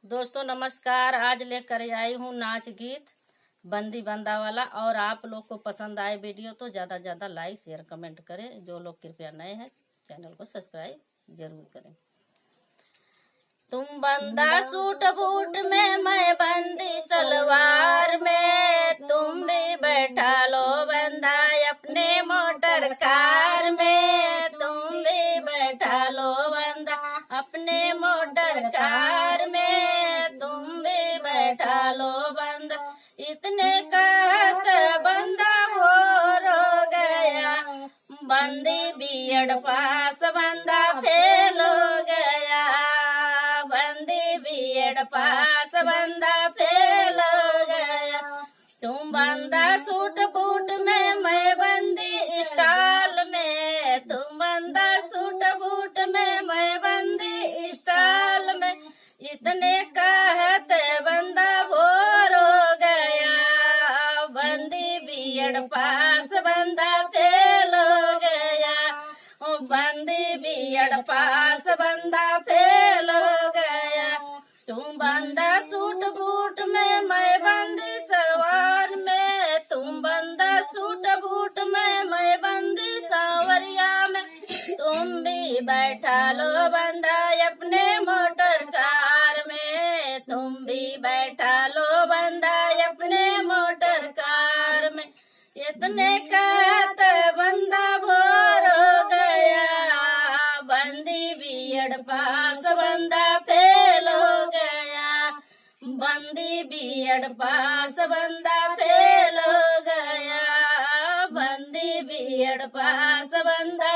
दोस्तों नमस्कार। आज लेकर आई हूँ नाच गीत बंदी बंदा वाला। और आप लोग को पसंद आए वीडियो तो ज़्यादा ज़्यादा लाइक शेयर कमेंट करें। जो लोग कृपया नए हैं चैनल को सब्सक्राइब जरूर करें। तुम बंदा सूट बूट में, मैं बंदी सलवार में। तुम भी बैठा लो बंदा अपने मोटर कार में। तुम भी बैठा लो बंदा अपने मोटर कार में। तुम भी बैठा लो बंदा। इतने कहत बंदा भोर हो गया। बंदी बीएड पास बंदा फेल हो गया। बंदी बीएड पास बंदा फेल हो गया। तुम बंदा सूट बूट में, मैं बंदी स्टाइल में। तुम बंदा सूट बूट में, मैं बंदी स्टाइल में। इतने कहत बंदा भोर हो गया। बंदी बीएड पास बंदा फेल हो गया। बंदी बीएड पास बंदा फेल हो गया। तुम बंदा सूट बूट में, मैं बंदी सलवार में। तुम बंदा सूट बूट में, मैं बंदी सांवरिया में। तुम भी बैठा लो बंदा अपने मोटर कार में। तुम भी बैठा लो बंदा अपने मोटर कार में। इतने कहत बंदा भोर हो गया। बंदी बीएड पास बंदा फेल हो गया। बंदी बीएड पास बंदा फेल हो गया। बंदी बीएड पास बंदा